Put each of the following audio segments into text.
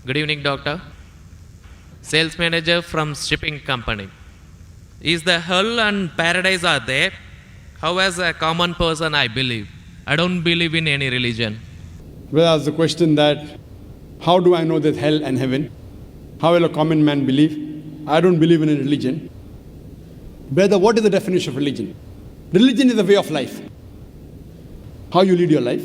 Good evening, doctor. Sales manager from shipping company. Is the hell and paradise are there? How as a common person I believe. I don't believe in any religion. Well, ask the question that, how do I know there's hell and heaven? How will a common man believe? I don't believe in a religion. Brother, what is the definition of religion? Religion is a way of life. How you lead your life.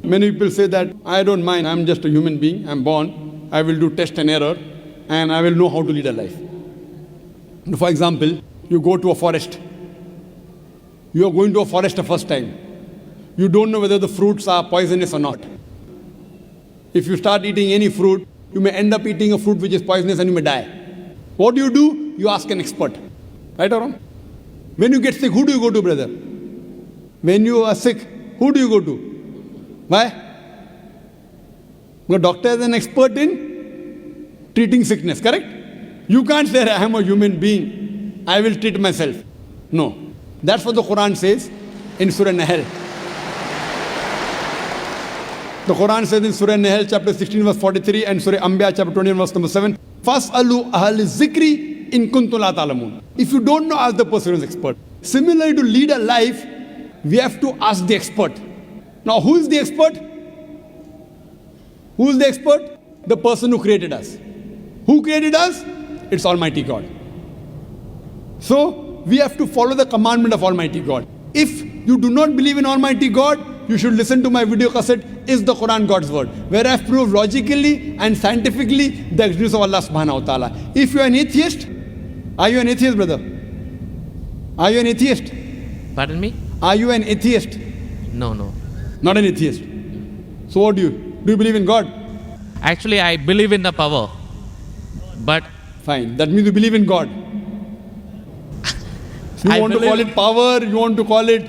Many people say that, I don't mind, I'm just a human being, I'm born, I will do test and error, and I will know how to lead a life. For example, you go to a forest. You are going to a forest the first time. You don't know whether the fruits are poisonous or not. If you start eating any fruit, you may end up eating a fruit which is poisonous and you may die. What do? You ask an expert. Right or wrong? When you get sick, who do you go to, brother? When you are sick, who do you go to? Why? The doctor is an expert in treating sickness, correct? You can't say, I am a human being, I will treat myself. No. That's what the Quran says in Surah Nahl. The Quran says in Surah Nahl, chapter 16, verse 43, and Surah Anbiya, chapter 21, verse number 7, فَاسْأَلُوا أَهْلِ الذِّكْرِ إِن كُنْتُمْ لَا تَعْلَمُونَ. If you don't know, ask the person who is expert. Similarly, to lead a life, we have to ask the expert. Now, who is the expert? Who is the expert? The person who created us. Who created us? It's Almighty God. So, we have to follow the commandment of Almighty God. If you do not believe in Almighty God, you should listen to my video cassette, Is the Quran God's Word? Where I have proved logically and scientifically the existence of Allah subhanahu wa ta'ala. If you are an atheist, are you an atheist, brother? Are you an atheist? Pardon me? Are you an atheist? No. Not an atheist. So what do you? Do you believe in God? Actually, I believe in the power. But Fine. That means you believe in God. You I want to believe- call it power, you want to call it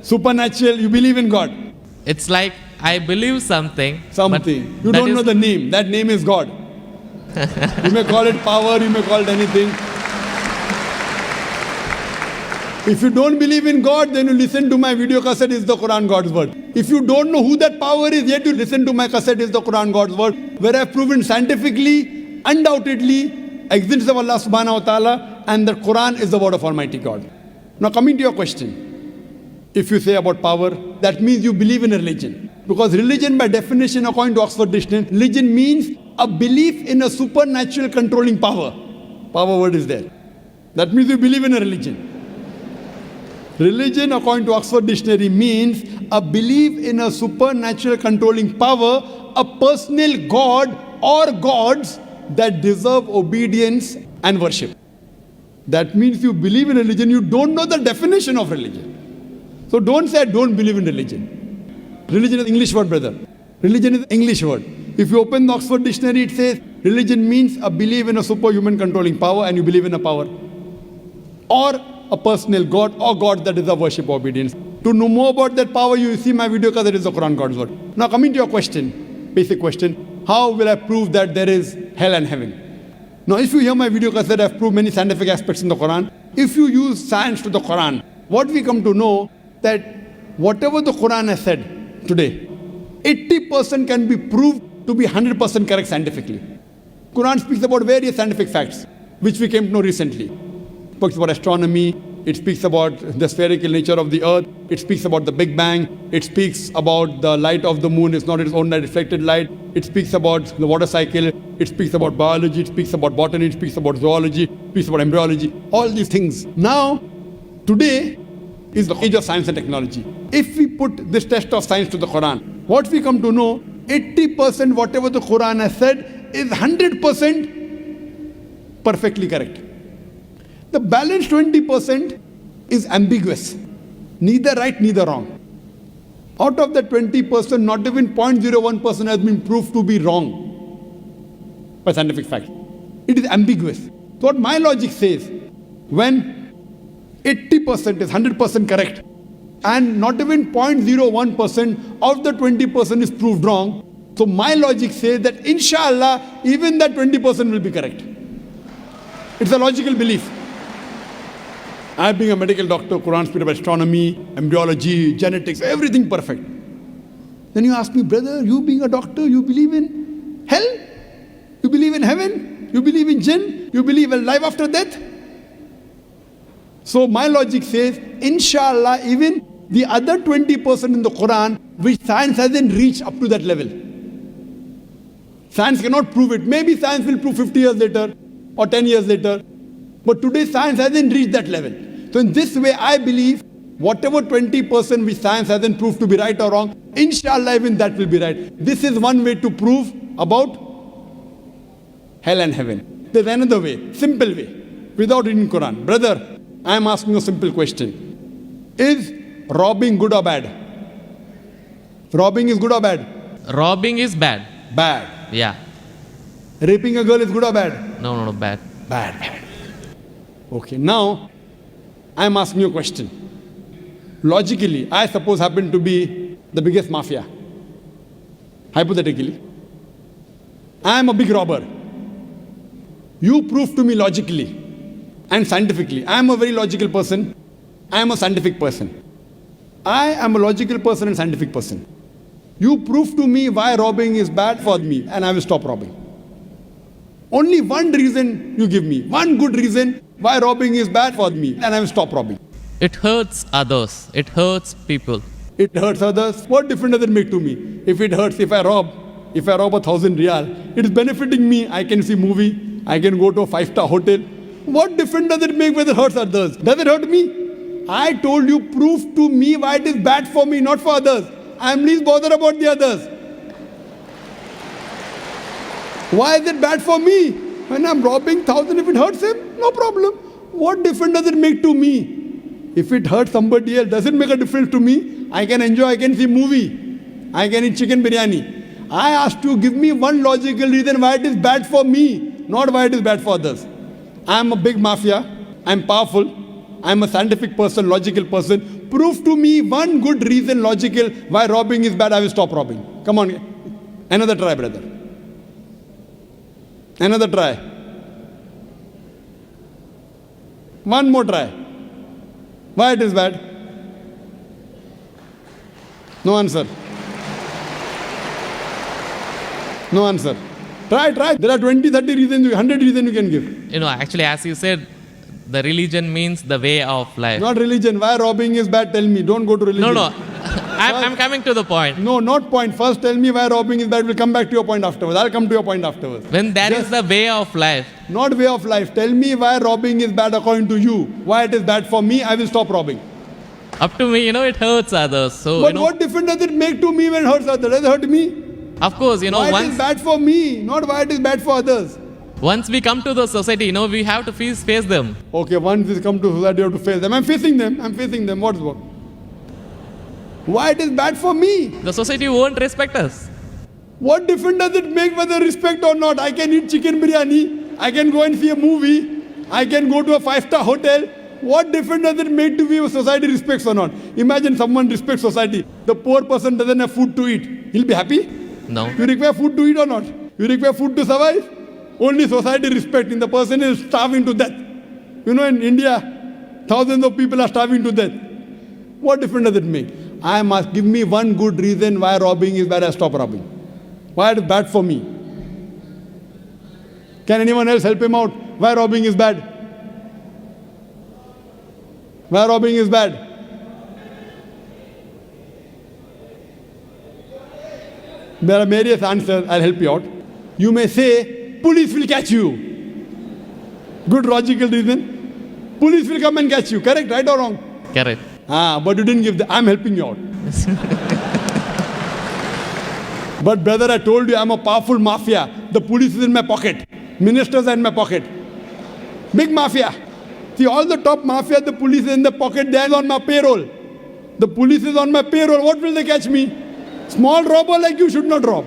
supernatural, you believe in God. it's like I believe something. but Something. You that don't is- know the name. That name is God. You may call it power, you may call it anything. If you don't believe in God, then you listen to my video cassette, Is the Quran God's Word? If you don't know who that power is, yet you listen to my cassette, Is the Quran God's Word? Where I have proven scientifically, undoubtedly, existence of Allah subhanahu wa ta'ala, and the Quran is the word of Almighty God. Now coming to your question. If you say about power, that means you believe in a religion. Because religion by definition, according to Oxford Dictionary, religion means a belief in a supernatural controlling power. Power word is there. That means you believe in a religion. Religion, according to Oxford Dictionary, means a belief in a supernatural controlling power, a personal God or gods that deserve obedience and worship. That means you believe in religion, you don't know the definition of religion. So don't say, I don't believe in religion. Religion is English word, brother. Religion is English word. If you open the Oxford Dictionary, it says, religion means a belief in a superhuman controlling power, and you believe in a power. Or a personal God or God that deserve worship or obedience. To know more about that power, you see my video because it is the Quran God's Word. Now coming to your question, basic question, how will I prove that there is hell and heaven? Now if you hear my video cassette, I have proved many scientific aspects in the Quran. If you use science to the Quran, what we come to know that whatever the Quran has said today, 80% can be proved to be 100% correct scientifically. Quran speaks about various scientific facts, which we came to know recently. It speaks about astronomy, it speaks about the spherical nature of the earth, it speaks about the Big Bang, it speaks about the light of the moon is not its own reflected light, it speaks about the water cycle, it speaks about biology, it speaks about botany, it speaks about zoology, it speaks about embryology, all these things. Now, today is the age of science and technology. If we put this test of science to the Quran, what we come to know, 80% whatever the Quran has said is 100% perfectly correct. The balance 20% is ambiguous. Neither right, neither wrong. Out of that 20%, not even 0.01% has been proved to be wrong by scientific fact. It is ambiguous. So what my logic says, when 80% is 100% correct, and not even 0.01% of the 20% is proved wrong, so my logic says that inshallah, even that 20% will be correct. It's a logical belief. I being a medical doctor, Quran speaks about astronomy, embryology, genetics, everything perfect. Then you ask me, brother, you being a doctor, you believe in hell? believe in heaven? You believe in jinn? You believe in life after death? So my logic says, inshallah, even the other 20% in the Quran, which science hasn't reached up to that level. Science cannot prove it. Maybe science will prove 50 years later or 10 years later. But today science hasn't reached that level. So in this way, I believe whatever 20% which science hasn't proved to be right or wrong, inshallah even that will be right. This is one way to prove about hell and heaven. There's another way, simple way, without reading Quran. Brother, I am asking a simple question. Is robbing good or bad? Robbing is good or bad? Robbing is bad. Bad. Yeah. Raping a girl is good or bad? No, bad. Bad. Okay, now I am asking you a question. Logically, I suppose happen to be the biggest mafia. Hypothetically. I am a big robber. You prove to me logically and scientifically. I am a very logical person. I am a scientific person. I am a logical person and scientific person. You prove to me why robbing is bad for me and I will stop robbing. Only one reason you give me. One good reason why robbing is bad for me and I will stop robbing. It hurts others. It hurts people. It hurts others. What difference does it make to me? If it hurts, if I rob 1,000 riyal, it is benefiting me. I can see movie. I can go to a 5-star hotel. What difference does it make whether it hurts others? Does it hurt me? I told you, prove to me why it is bad for me, not for others. I am least bothered about the others. Why is it bad for me? When I am robbing 1,000, if it hurts him, no problem. What difference does it make to me? If it hurts somebody else, does it make a difference to me? I can enjoy, I can see movie. I can eat chicken biryani. I asked you, give me one logical reason why it is bad for me, not why it is bad for others. I am a big mafia. I am powerful. I am a scientific person, logical person. Prove to me one good reason, logical, why robbing is bad. I will stop robbing. Come on. Another try, brother. Another try. One more try. Why it is bad? No answer. No answer. Try. There are 20, 30 reasons, 100 reasons you can give. Actually, as you said, the religion means the way of life. Not religion. Why robbing is bad? Tell me. Don't go to religion. No. I'm coming to the point. No, not point. First tell me why robbing is bad. We'll come back to your point afterwards. I'll come to your point afterwards. When that is the way of life. Not way of life. Tell me why robbing is bad according to you. Why it is bad for me, I will stop robbing. Up to me, it hurts others. So, but what difference does it make to me when it hurts others? Does it hurt me? Of course, why it is bad for me, not why it is bad for others. Once we come to the society, we have to face them. Okay, once we come to society, you have to face them. I'm facing them. What's what? Why it is bad for me? The society won't respect us. What difference does it make whether respect or not? I can eat chicken biryani. I can go and see a movie. I can go to a 5-star hotel. What difference does it make to me if society respects or not? Imagine someone respects society. The poor person doesn't have food to eat. He'll be happy? No. You require food to eat or not? You require food to survive? Only society respecting. The person is starving to death. In India, thousands of people are starving to death. What difference does it make? I must give me one good reason why robbing is bad. I stop robbing. Why it is bad for me? Can anyone else help him out? Why robbing is bad? Why robbing is bad? There are various answers. I'll help you out. You may say, police will catch you. Good logical reason. Police will come and catch you. Correct, right or wrong? Correct. But you didn't give I'm helping you out. But brother, I told you I'm a powerful mafia. The police is in my pocket. Ministers are in my pocket. Big mafia. See, all the top mafia, the police is in the pocket. They are on my payroll. The police is on my payroll. What will they catch me? Small robber like you should not rob.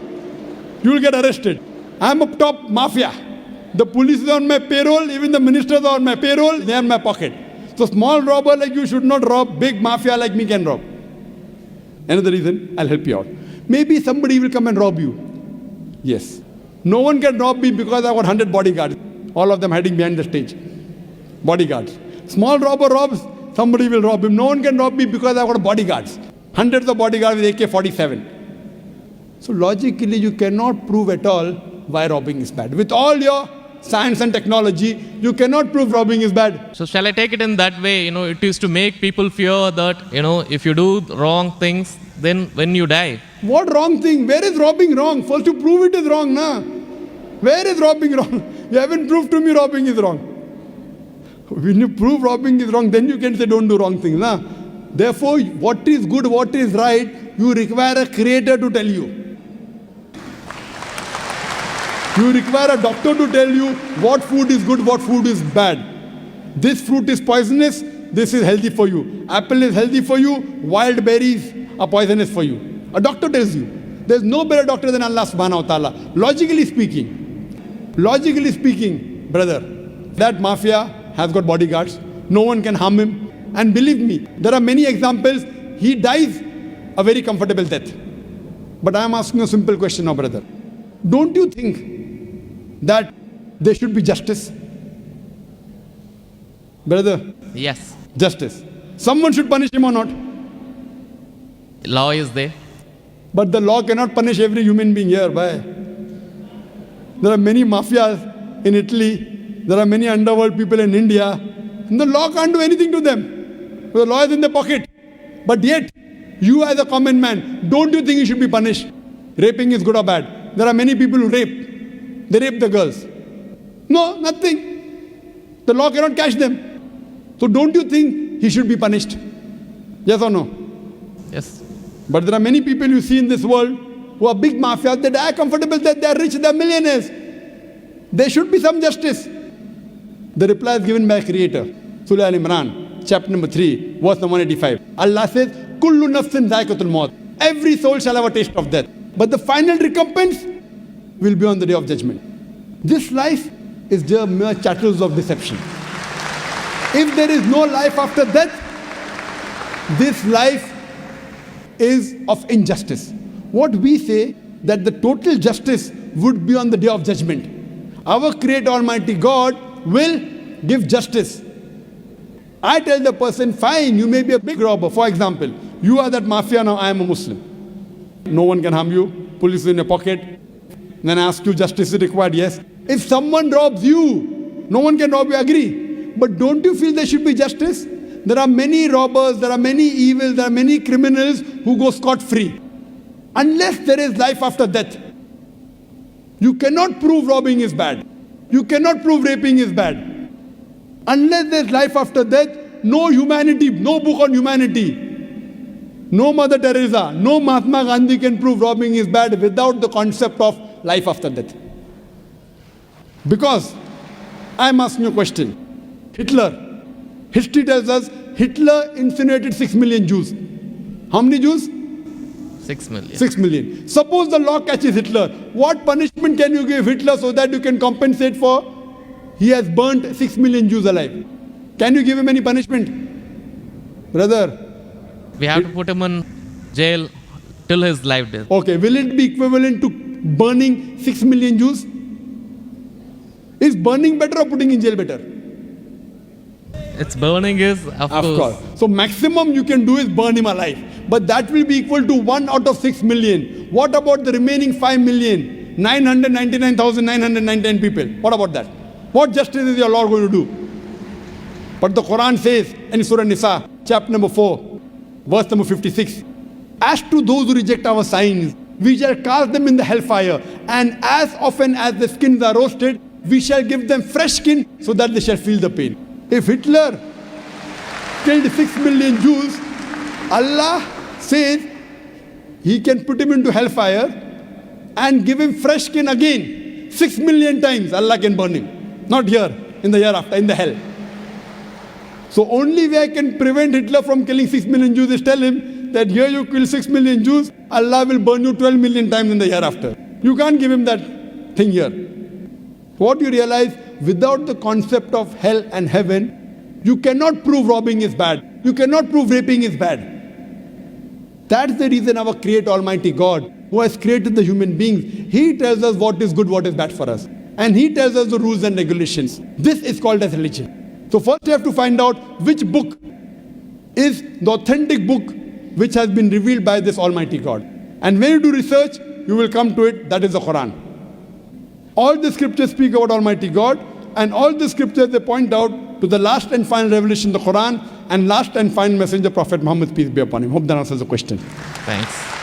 You will get arrested. I am a top mafia. The police is on my payroll. Even the ministers are on my payroll. They are in my pocket. So small robber like you should not rob. Big mafia like me can rob. Another reason, I'll help you out. Maybe somebody will come and rob you. Yes. No one can rob me because I've got 100 bodyguards. All of them hiding behind the stage. Bodyguards. Small robber robs, somebody will rob him. No one can rob me because I've got bodyguards. Hundreds of bodyguards with AK-47. So logically, you cannot prove at all why robbing is bad. With all your science and technology, you cannot prove robbing is bad. So shall I take it in that way? It is to make people fear that, if you do wrong things, then when you die. What wrong thing? Where is robbing wrong? First you prove it is wrong, na? Where is robbing wrong? You haven't proved to me robbing is wrong. When you prove robbing is wrong, then you can say don't do wrong things, na? Therefore, what is good, what is right, you require a creator to tell you. You require a doctor to tell you what food is good, what food is bad. This fruit is poisonous, this is healthy for you. Apple is healthy for you, wild berries are poisonous for you. A doctor tells you. There's no better doctor than Allah subhanahu wa ta'ala. Logically speaking, brother, that mafia has got bodyguards. No one can harm him. And believe me, there are many examples. He dies a very comfortable death. But I am asking a simple question now, brother. Don't you think that there should be justice? Brother, Yes. justice. Someone should punish him or not? Law is there. But the law cannot punish every human being here. Why? There are many mafias in Italy. There are many underworld people in India. And the law can't do anything to them. The law is in their pocket. But yet, you as a common man, don't you think you should be punished? Raping is good or bad? There are many people who rape. They rape the girls. No, nothing. The law cannot catch them. So don't you think he should be punished? Yes or no? Yes. But there are many people you see in this world who are big mafias. They die comfortable, that they are rich, they are millionaires. There should be some justice. The reply is given by a creator. Surah Al-Imran, chapter number 3, verse number 185. Allah says, Kullu nafsin dhaikatul maut. Every soul shall have a taste of death. But the final recompense will be on the day of judgment. This life is just mere chattels of deception. If there is no life after death, this life is of injustice. What we say that the total justice would be on the day of judgment. Our Creator Almighty God will give justice. I tell the person, fine, you may be a big robber. For example, you are that mafia, now I am a Muslim. No one can harm you. Police is in your pocket. Then I ask you, justice is required? Yes. If someone robs you, no one can rob you, agree. But don't you feel there should be justice? There are many robbers, there are many evils, there are many criminals who go scot-free. Unless there is life after death, you cannot prove robbing is bad. You cannot prove raping is bad. Unless there is life after death, no humanity, no book on humanity, no Mother Teresa, no Mahatma Gandhi can prove robbing is bad without the concept of life after death. Because I am asking you a question. Hitler, history tells us Hitler incinerated 6 million Jews. How many Jews? 6 million. 6 million. Suppose the law catches Hitler. What punishment can you give Hitler so that you can compensate for? He has burnt 6 million Jews alive. Can you give him any punishment? Brother. We have to put him in jail till his life death. Okay, will it be equivalent to burning 6 million Jews? Is burning better or putting in jail better? It's burning is, of course. So maximum you can do is burn him alive. But that will be equal to 1 out of 6 million. What about the remaining 5,999,999 people? What about that? What justice is your Lord going to do? But the Quran says in Surah Nisa, chapter number 4, verse number 56, as to those who reject our signs, we shall cast them in the hellfire, and as often as the skins are roasted, we shall give them fresh skin so that they shall feel the pain. If Hitler killed 6 million Jews, Allah says He can put him into hellfire and give him fresh skin again. 6 million times Allah can burn him. Not here, in the hereafter, in the hell. So only way I can prevent Hitler from killing 6 million Jews is tell him that here you kill 6 million Jews, Allah will burn you 12 million times in the hereafter. You can't give him that thing here. What you realize, without the concept of hell and heaven, you cannot prove robbing is bad. You cannot prove raping is bad. That's the reason our Creator Almighty God, who has created the human beings, He tells us what is good, what is bad for us. And He tells us the rules and regulations. This is called as religion. So first you have to find out which book is the authentic book which has been revealed by this Almighty God. And when you do research, you will come to it, that is the Quran. All the scriptures speak about Almighty God, and all the scriptures they point out to the last and final revelation, the Quran, and last and final messenger, Prophet Muhammad, peace be upon him. Hope that answers the question. Thanks.